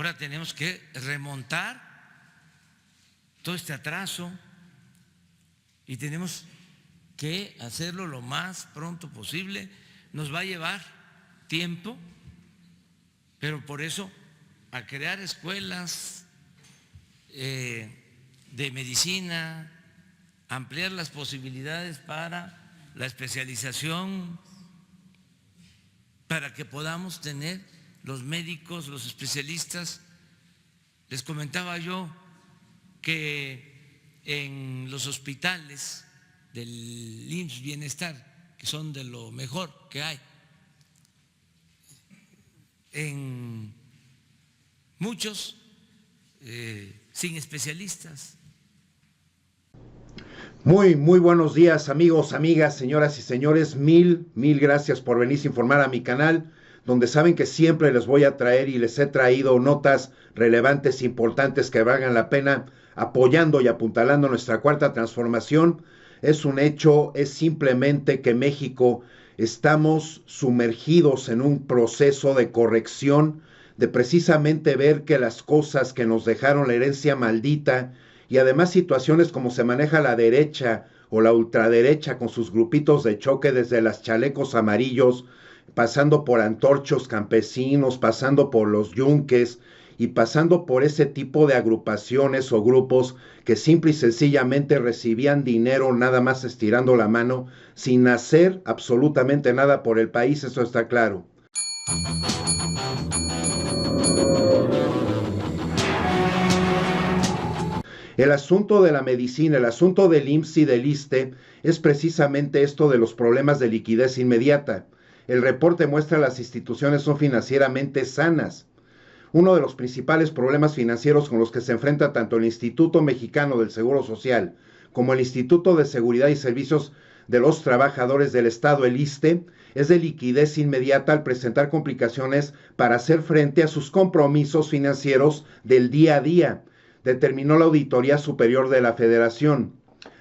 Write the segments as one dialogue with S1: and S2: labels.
S1: Ahora tenemos que remontar todo este atraso y tenemos que hacerlo lo más pronto posible. Nos va a llevar tiempo, pero por eso a crear escuelas de medicina, ampliar las posibilidades para la especialización, para que podamos tener los médicos, los especialistas. Les comentaba yo que en los hospitales del IMSS Bienestar, que son de lo mejor que hay, en muchos sin especialistas.
S2: Muy buenos días, amigos, amigas, señoras y señores. Mil gracias por venirse a informar a mi canal, donde saben que siempre les voy a traer y les he traído notas relevantes, importantes, que valgan la pena, apoyando y apuntalando nuestra cuarta transformación. Es un hecho, es simplemente que México estamos sumergidos en un proceso de corrección, de precisamente ver que las cosas que nos dejaron la herencia maldita, y además situaciones como se maneja la derecha o la ultraderecha con sus grupitos de choque, desde las chalecos amarillos, pasando por antorchos campesinos, pasando por los yunques y pasando por ese tipo de agrupaciones o grupos que simple y sencillamente recibían dinero nada más estirando la mano, sin hacer absolutamente nada por el país. Eso está claro. El asunto de la medicina, el asunto del IMSS y del ISSSTE es precisamente esto de los problemas de liquidez inmediata. El reporte muestra que las instituciones son financieramente sanas. Uno de los principales problemas financieros con los que se enfrenta tanto el Instituto Mexicano del Seguro Social como el Instituto de Seguridad y Servicios de los Trabajadores del Estado, el ISSSTE, es de liquidez inmediata al presentar complicaciones para hacer frente a sus compromisos financieros del día a día, determinó la Auditoría Superior de la Federación.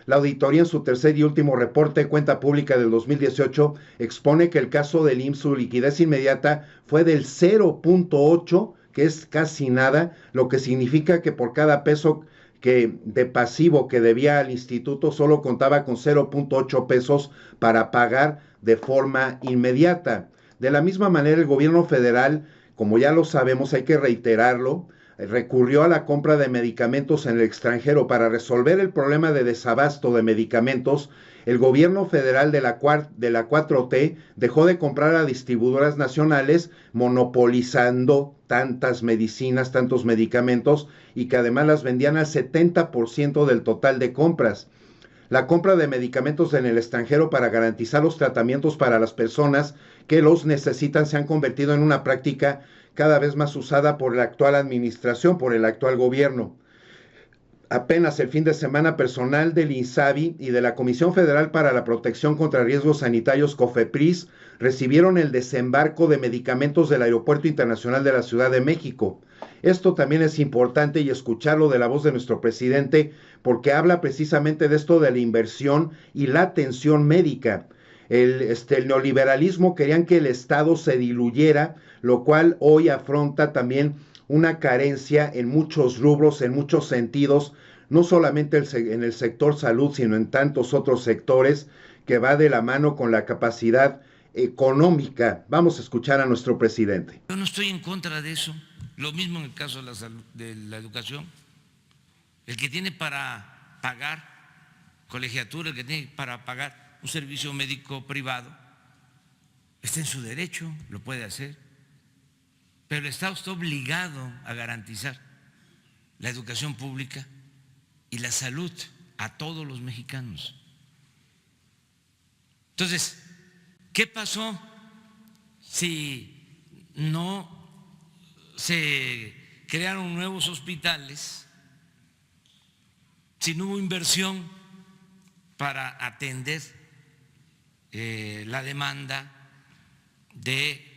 S2: La auditoría, en su tercer y último reporte de cuenta pública del 2018, expone que el caso del IMSS, su liquidez inmediata fue del 0.8, que es casi nada, lo que significa que por cada peso de pasivo que debía al instituto solo contaba con 0.8 pesos para pagar de forma inmediata. De la misma manera, el gobierno federal, como ya lo sabemos, hay que reiterarlo, recurrió a la compra de medicamentos en el extranjero. Para resolver el problema de desabasto de medicamentos, el gobierno federal de la 4T dejó de comprar a distribuidoras nacionales, monopolizando tantas medicinas, tantos medicamentos, y que además las vendían al 70% del total de compras. La compra de medicamentos en el extranjero para garantizar los tratamientos para las personas que los necesitan se han convertido en una práctica cada vez más usada por la actual administración, por el actual gobierno. Apenas el fin de semana, personal del INSABI y de la Comisión Federal para la Protección contra Riesgos Sanitarios, COFEPRIS, recibieron el desembarco de medicamentos del Aeropuerto Internacional de la Ciudad de México. Esto también es importante, y escucharlo de la voz de nuestro presidente, porque habla precisamente de esto de la inversión y la atención médica. El neoliberalismo querían que el Estado se diluyera, lo cual hoy afronta también una carencia en muchos rubros, en muchos sentidos, no solamente en el sector salud, sino en tantos otros sectores, que va de la mano con la capacidad económica. Vamos a escuchar a nuestro presidente.
S1: Yo no estoy en contra de eso. Lo mismo en el caso de la salud, de la educación. El que tiene para pagar colegiatura, el que tiene para pagar un servicio médico privado, está en su derecho, lo puede hacer. Pero el Estado está obligado a garantizar la educación pública y la salud a todos los mexicanos. Entonces, ¿qué pasó si no se crearon nuevos hospitales, si no hubo inversión para atender la demanda de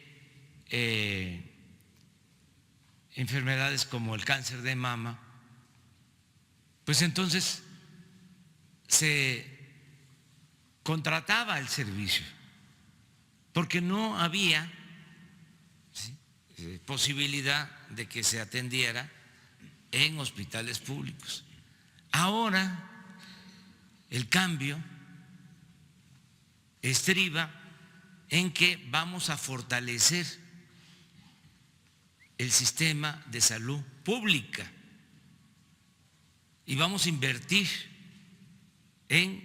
S1: enfermedades como el cáncer de mama? Pues entonces se contrataba el servicio, porque no había posibilidad de que se atendiera en hospitales públicos. Ahora el cambio estriba en que vamos a fortalecer el sistema de salud pública y vamos a invertir en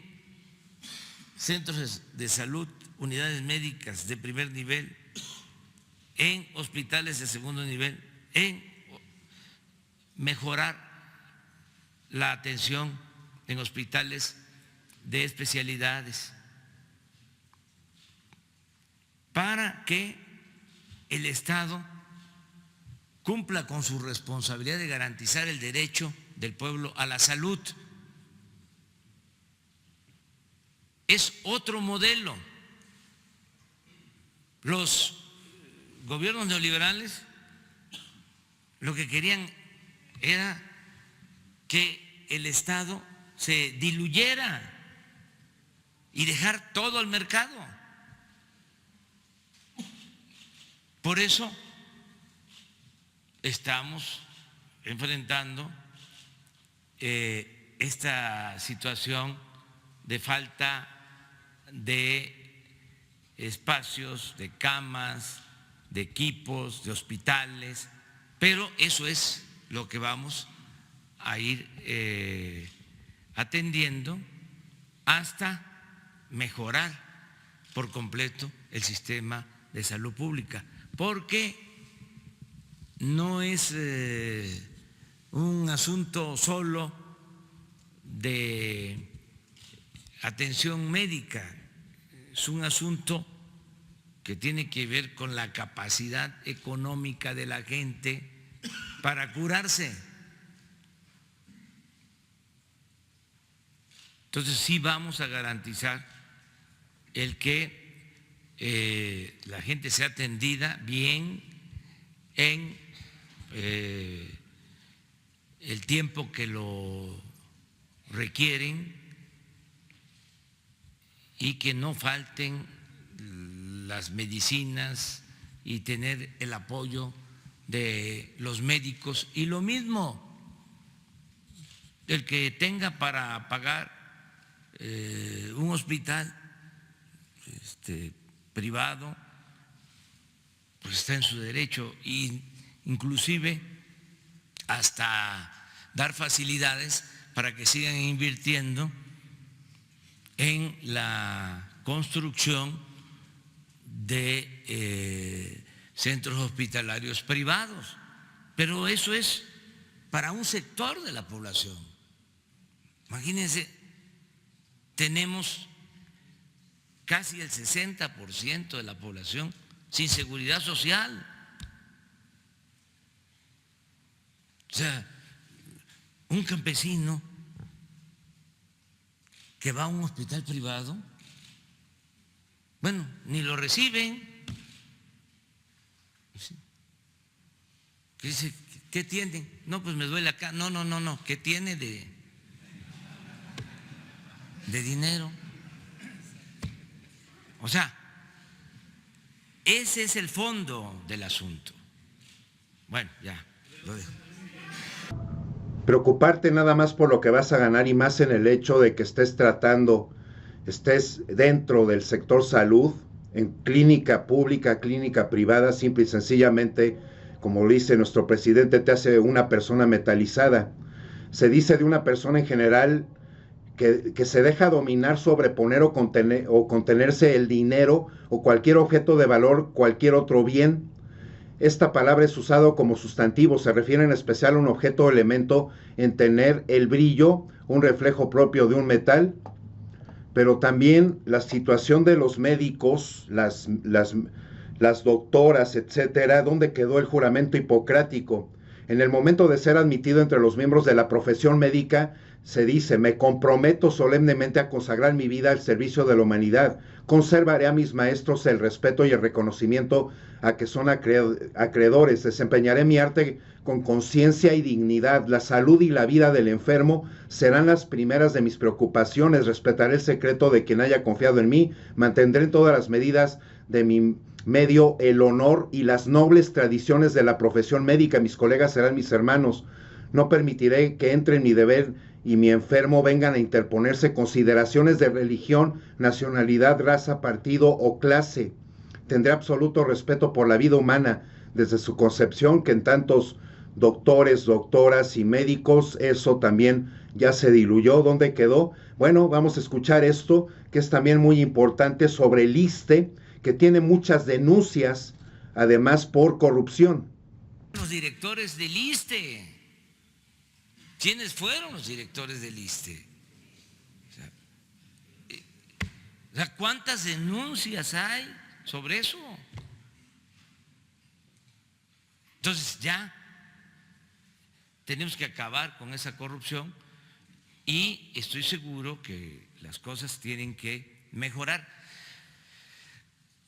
S1: centros de salud, unidades médicas de primer nivel, en hospitales de segundo nivel, en mejorar la atención en hospitales de especialidades, para que el Estado cumpla con su responsabilidad de garantizar el derecho del pueblo a la salud. Es otro modelo. Los gobiernos neoliberales lo que querían era que el Estado se diluyera y dejar todo al mercado. Por eso estamos enfrentando esta situación de falta de espacios, de camas, de equipos, de hospitales, pero eso es lo que vamos a ir atendiendo hasta mejorar por completo el sistema de salud pública, porque no es un asunto solo de atención médica, es un asunto que tiene que ver con la capacidad económica de la gente para curarse. Entonces sí vamos a garantizar el que la gente sea atendida bien en el tiempo que lo requieren y que no falten las medicinas y tener el apoyo de los médicos. Y lo mismo, el que tenga para pagar un hospital privado, pues está en su derecho, y inclusive hasta dar facilidades para que sigan invirtiendo en la construcción de centros hospitalarios privados. Pero eso es para un sector de la población. Imagínense, tenemos casi el 60% de la población sin seguridad social. O sea, un campesino que va a un hospital privado, bueno, ni lo reciben. ¿Qué dice? ¿Qué tienen? No, pues me duele acá. No. ¿Qué tiene de dinero? O sea, ese es el fondo del asunto. Bueno, ya, lo dejo.
S2: Preocuparte nada más por lo que vas a ganar y más en el hecho de que estés dentro del sector salud, en clínica pública, clínica privada, simple y sencillamente, como lo dice nuestro presidente, te hace una persona metalizada. Se dice de una persona en general que se deja dominar, sobreponer o contenerse el dinero o cualquier objeto de valor, cualquier otro bien. Esta palabra es usado como sustantivo, se refiere en especial a un objeto o elemento en tener el brillo, un reflejo propio de un metal, pero también la situación de los médicos, las doctoras, etcétera, ¿dónde quedó el juramento hipocrático? En el momento de ser admitido entre los miembros de la profesión médica, se dice: me comprometo solemnemente a consagrar mi vida al servicio de la humanidad, conservaré a mis maestros el respeto y el reconocimiento a que son acreedores, desempeñaré mi arte con conciencia y dignidad, la salud y la vida del enfermo serán las primeras de mis preocupaciones, respetaré el secreto de quien haya confiado en mí, mantendré todas las medidas de mi medio el honor y las nobles tradiciones de la profesión médica. Mis colegas serán mis hermanos. No permitiré que entre en mi deber y mi enfermo vengan a interponerse consideraciones de religión, nacionalidad, raza, partido o clase. Tendré absoluto respeto por la vida humana desde su concepción, que en tantos doctores, doctoras y médicos eso también ya se diluyó. ¿Dónde quedó? Bueno, vamos a escuchar esto, que es también muy importante, sobre el ISSSTE, que tiene muchas denuncias, además por corrupción.
S1: Los directores del ISSSTE. ¿Quiénes fueron los directores del ISSSTE? O sea, ¿cuántas denuncias hay sobre eso? Entonces ya tenemos que acabar con esa corrupción y estoy seguro que las cosas tienen que mejorar.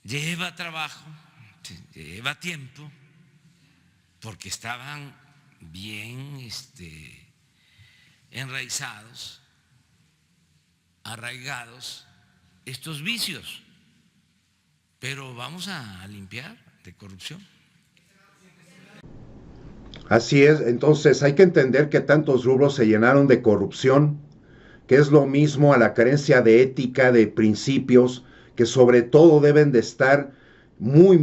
S1: Lleva trabajo, lleva tiempo, porque estaban bien enraizados, arraigados estos vicios, pero vamos a limpiar de corrupción.
S2: Así es, entonces hay que entender que tantos rubros se llenaron de corrupción, que es lo mismo a la carencia de ética, de principios, que sobre todo deben de estar muy,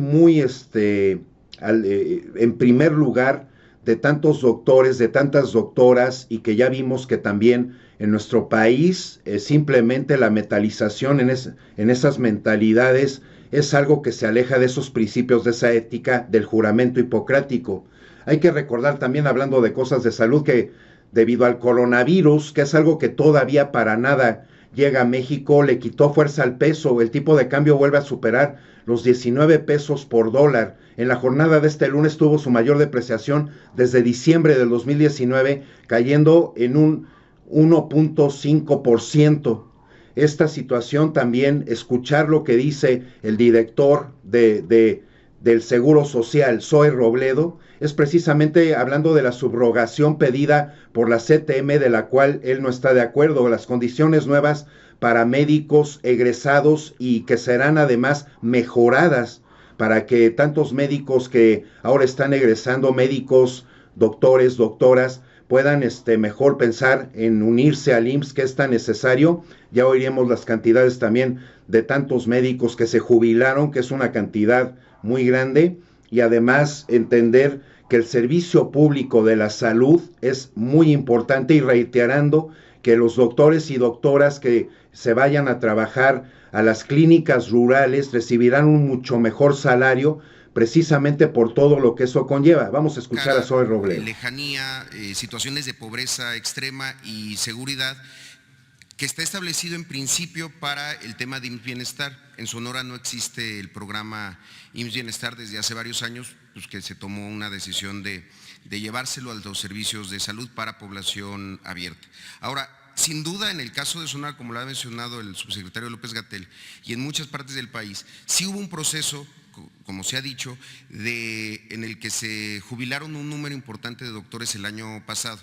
S2: en primer lugar de tantos doctores, de tantas doctoras, y que ya vimos que también en nuestro país simplemente la metalización en esas mentalidades es algo que se aleja de esos principios, de esa ética del juramento hipocrático. Hay que recordar también, hablando de cosas de salud, que debido al coronavirus, que es algo que todavía para nada llega a México, le quitó fuerza al peso. El tipo de cambio vuelve a superar los 19 pesos por dólar. En la jornada de este lunes tuvo su mayor depreciación desde diciembre del 2019, cayendo en un 1.5%. Esta situación también, escuchar lo que dice el director del Seguro Social, Zoe Robledo, es precisamente hablando de la subrogación pedida por la CTM, de la cual él no está de acuerdo, las condiciones nuevas para médicos egresados y que serán además mejoradas para que tantos médicos que ahora están egresando, médicos, doctores, doctoras, puedan mejor pensar en unirse al IMSS, que es tan necesario. Ya oiremos las cantidades también de tantos médicos que se jubilaron, que es una cantidad muy grande, y además entender que el servicio público de la salud es muy importante, y reiterando que los doctores y doctoras que se vayan a trabajar a las clínicas rurales recibirán un mucho mejor salario, precisamente por todo lo que eso conlleva. Vamos a escuchar a Zoe Robledo.
S3: Lejanía, situaciones de pobreza extrema y seguridad, que está establecido en principio para el tema de IMSS Bienestar. En Sonora no existe el programa IMSS Bienestar desde hace varios años, pues que se tomó una decisión de llevárselo a los servicios de salud para población abierta. Ahora, sin duda, en el caso de Sonora, como lo ha mencionado el subsecretario López-Gatell, y en muchas partes del país, sí hubo un proceso, como se ha dicho, en el que se jubilaron un número importante de doctores el año pasado.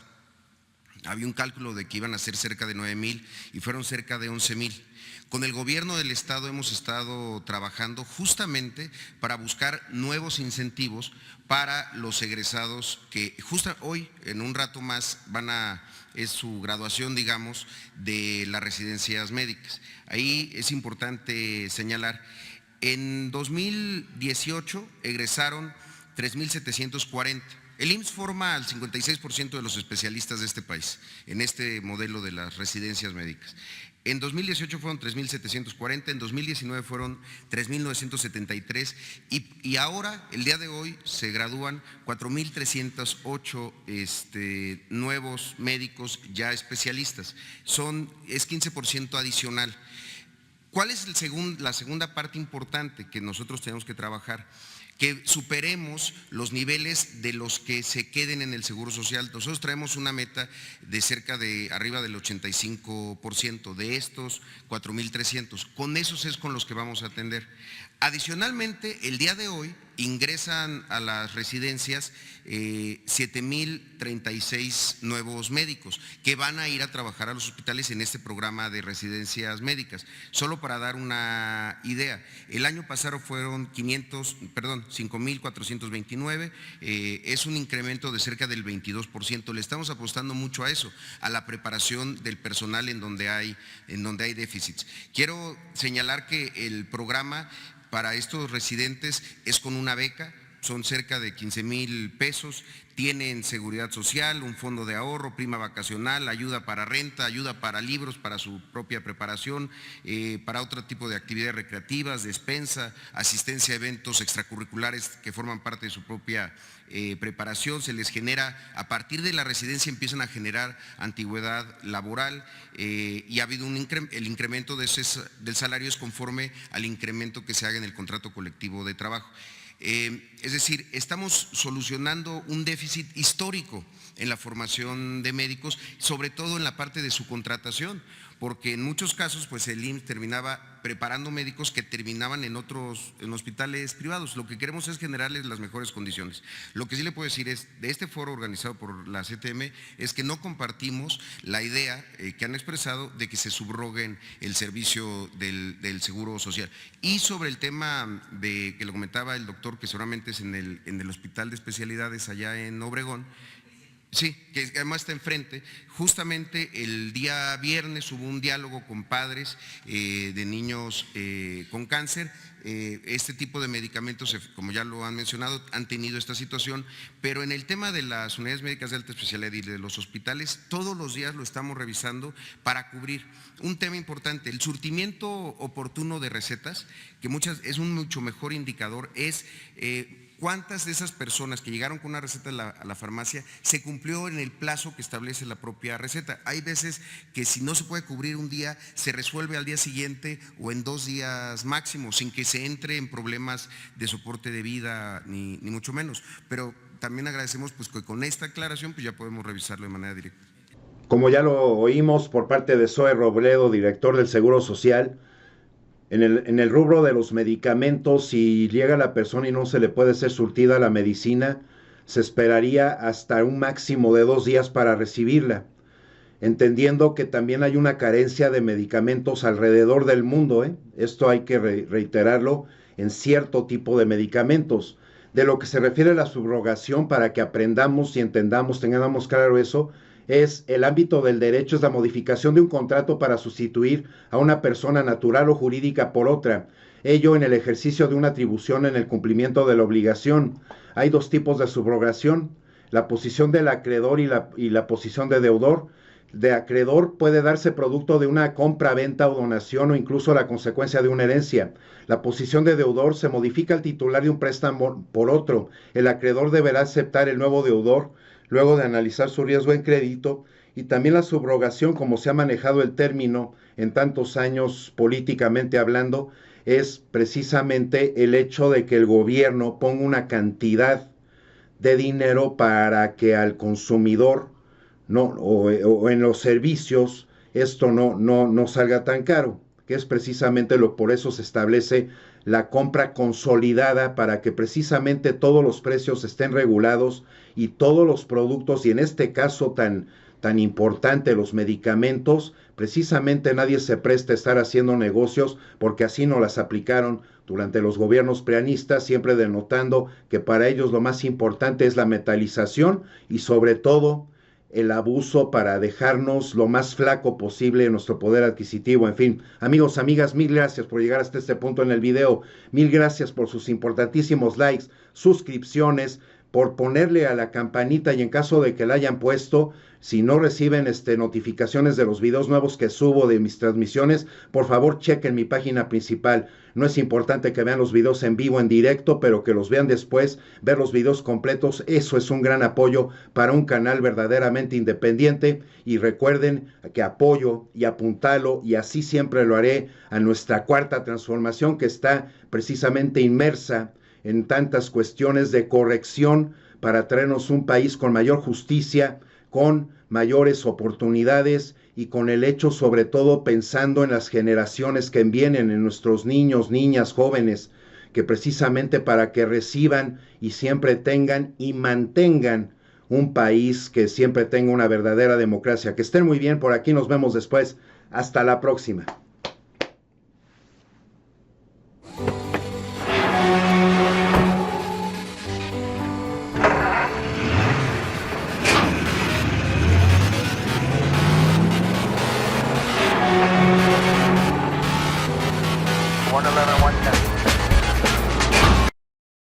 S3: Había un cálculo de que iban a ser cerca de 9,000 y fueron cerca de 11,000. Con el gobierno del estado hemos estado trabajando justamente para buscar nuevos incentivos para los egresados que justo hoy, en un rato más, es su graduación, digamos, de las residencias médicas. Ahí es importante señalar, en 2018 egresaron 3,740. El IMSS forma al 56% de los especialistas de este país, en este modelo de las residencias médicas. En 2018 fueron 3,740, en 2019 fueron 3,973 y ahora, el día de hoy, se gradúan 4,308 nuevos médicos ya especialistas. Es 15% adicional. ¿Cuál es la segunda parte importante que nosotros tenemos que trabajar? Que superemos los niveles de los que se queden en el Seguro Social. Nosotros traemos una meta de arriba del 85% de estos 4,300. Con esos es con los que vamos a atender. Adicionalmente, el día de hoy ingresan a las residencias 7,036 nuevos médicos que van a ir a trabajar a los hospitales en este programa de residencias médicas. Solo para dar una idea, el año pasado fueron 5,429, es un incremento de cerca del 22%. Le estamos apostando mucho a eso, a la preparación del personal en donde hay déficits. Quiero señalar que el programa para estos residentes es con una beca, son cerca de 15,000 pesos, tienen seguridad social, un fondo de ahorro, prima vacacional, ayuda para renta, ayuda para libros, para su propia preparación, para otro tipo de actividades recreativas, despensa, asistencia a eventos extracurriculares que forman parte de su propia preparación. Se les genera, a partir de la residencia empiezan a generar antigüedad laboral y ha habido el incremento del salario es conforme al incremento que se haga en el contrato colectivo de trabajo. Es decir, estamos solucionando un déficit histórico en la formación de médicos, sobre todo en la parte de su contratación, porque en muchos casos pues el IMSS terminaba preparando médicos que terminaban en hospitales privados. Lo que queremos es generarles las mejores condiciones. Lo que sí le puedo decir es, de este foro organizado por la CTM, es que no compartimos la idea que han expresado de que se subroguen el servicio del Seguro Social. Y sobre el tema que lo comentaba el doctor, que seguramente es en el Hospital de Especialidades allá en Obregón, sí, que además está enfrente. Justamente el día viernes hubo un diálogo con padres de niños con cáncer. Este tipo de medicamentos, como ya lo han mencionado, han tenido esta situación, pero en el tema de las unidades médicas de alta especialidad y de los hospitales, todos los días lo estamos revisando para cubrir. Un tema importante, el surtimiento oportuno de recetas, que es un mucho mejor indicador, es ¿cuántas de esas personas que llegaron con una receta a la farmacia se cumplió en el plazo que establece la propia receta? Hay veces que si no se puede cubrir un día, se resuelve al día siguiente o en 2 días máximo, sin que se entre en problemas de soporte de vida ni mucho menos. Pero también agradecemos pues que con esta aclaración pues ya podemos revisarlo de manera directa.
S2: Como ya lo oímos por parte de Zoe Robledo, director del Seguro Social, en el rubro de los medicamentos, si llega la persona y no se le puede ser surtida la medicina, se esperaría hasta un máximo de 2 días para recibirla, entendiendo que también hay una carencia de medicamentos alrededor del mundo, Esto hay que reiterarlo en cierto tipo de medicamentos. De lo que se refiere a la subrogación, para que aprendamos y entendamos, tengamos claro eso, es el ámbito del derecho, es la modificación de un contrato para sustituir a una persona natural o jurídica por otra, ello en el ejercicio de una atribución en el cumplimiento de la obligación. Hay 2 tipos de subrogación, la posición del acreedor y la posición de deudor. De acreedor puede darse producto de una compra, venta o donación o incluso la consecuencia de una herencia. La posición de deudor se modifica al titular de un préstamo por otro. El acreedor deberá aceptar el nuevo deudor luego de analizar su riesgo en crédito. Y también la subrogación, como se ha manejado el término en tantos años políticamente hablando, es precisamente el hecho de que el gobierno ponga una cantidad de dinero para que al consumidor o en los servicios esto no salga tan caro, que es precisamente por eso se establece la compra consolidada, para que precisamente todos los precios estén regulados y todos los productos, y en este caso tan importante, los medicamentos, precisamente nadie se presta a estar haciendo negocios, porque así nos las aplicaron durante los gobiernos prianistas, siempre denotando que para ellos lo más importante es la metalización y sobre todo el abuso para dejarnos lo más flaco posible en nuestro poder adquisitivo. En fin, amigos, amigas, mil gracias por llegar hasta este punto en el video, mil gracias por sus importantísimos likes, suscripciones, por ponerle a la campanita, y en caso de que la hayan puesto, si no reciben notificaciones de los videos nuevos que subo de mis transmisiones, por favor chequen mi página principal. No es importante que vean los videos en vivo, en directo, pero que los vean después, ver los videos completos. Eso es un gran apoyo para un canal verdaderamente independiente. Y recuerden que apoyo y apuntalo, y así siempre lo haré, a nuestra cuarta transformación, que está precisamente inmersa en tantas cuestiones de corrección para traernos un país con mayor justicia, con mayores oportunidades y con el hecho, sobre todo, pensando en las generaciones que vienen, en nuestros niños, niñas, jóvenes, que precisamente para que reciban y siempre tengan y mantengan un país que siempre tenga una verdadera democracia. Que estén muy bien, por aquí nos vemos después. Hasta la próxima.
S4: One 11, 110.